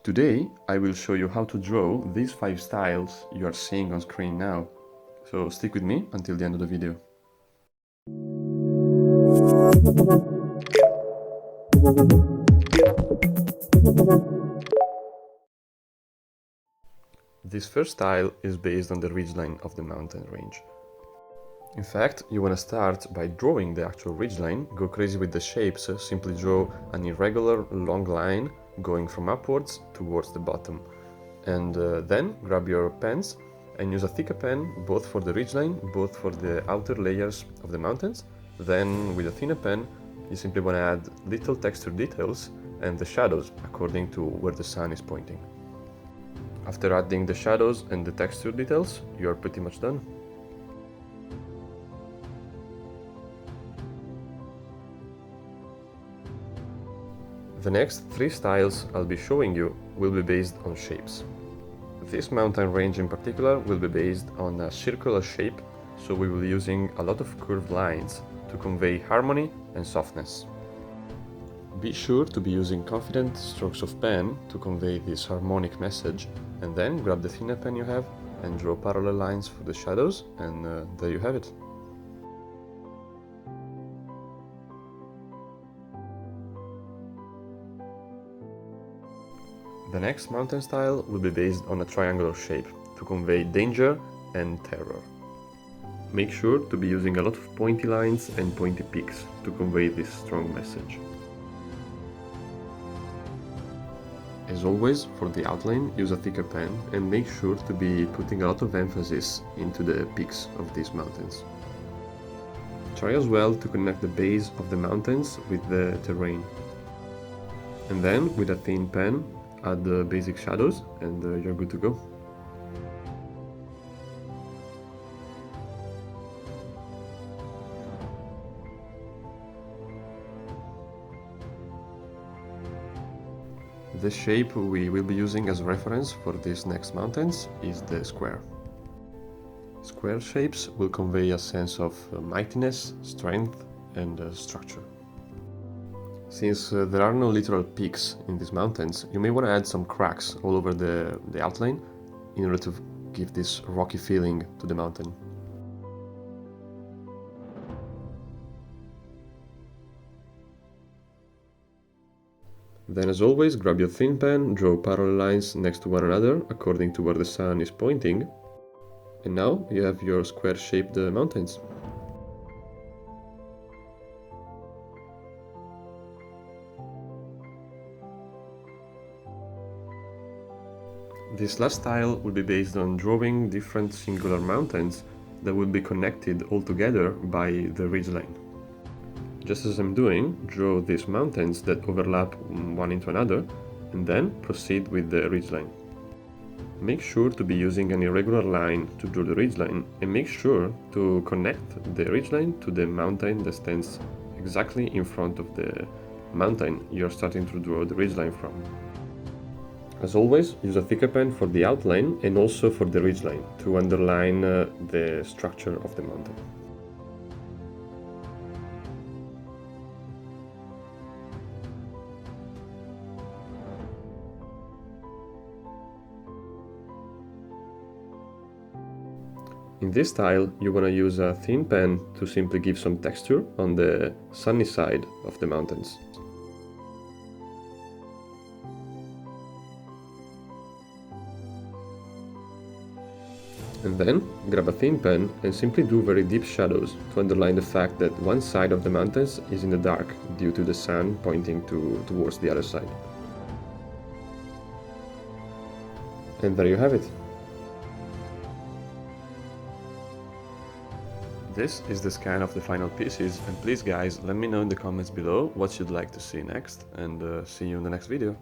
Today I will show you how to draw these 5 styles you are seeing on screen now. So stick with me until the end of the video. This first style is based on the ridgeline of the mountain range. In fact, you want to start by drawing the actual ridgeline, go crazy with the shapes, simply draw an irregular long line going from upwards towards the bottom. And then grab your pens and use a thicker pen both for the ridgeline, both for the outer layers of the mountains. Then with a thinner pen, you simply want to add little texture details and the shadows according to where the sun is pointing. After adding the shadows and the texture details, you are pretty much done. The next 3 styles I'll be showing you will be based on shapes. This mountain range in particular will be based on a circular shape, so we will be using a lot of curved lines to convey harmony and softness. Be sure to be using confident strokes of pen to convey this harmonic message, and then grab the thinner pen you have and draw parallel lines for the shadows, and there you have it. The next mountain style will be based on a triangular shape to convey danger and terror. Make sure to be using a lot of pointy lines and pointy peaks to convey this strong message. As always, for the outline, use a thicker pen and make sure to be putting a lot of emphasis into the peaks of these mountains. Try as well to connect the base of the mountains with the terrain. And then, with a thin pen, add the basic shadows and you're good to go. The shape we will be using as a reference for these next mountains is the square. Square shapes will convey a sense of mightiness, strength and structure. Since there are no literal peaks in these mountains, you may want to add some cracks all over the outline in order to give this rocky feeling to the mountain. Then, as always, grab your thin pen, draw parallel lines next to one another according to where the sun is pointing, and now you have your square-shaped mountains. This last style will be based on drawing different singular mountains that will be connected all together by the ridgeline. Just as I'm doing, draw these mountains that overlap one into another, and then proceed with the ridgeline. Make sure to be using an irregular line to draw the ridgeline, and make sure to connect the ridgeline to the mountain that stands exactly in front of the mountain you're starting to draw the ridgeline from. As always, use a thicker pen for the outline and also for the ridgeline to underline the structure of the mountain. In this style, you want to use a thin pen to simply give some texture on the sunny side of the mountains. And then, grab a thin pen and simply do very deep shadows to underline the fact that one side of the mountains is in the dark due to the sun pointing towards the other side. And there you have it. This is the scan of the final pieces, and please guys, let me know in the comments below what you'd like to see next, and see you in the next video.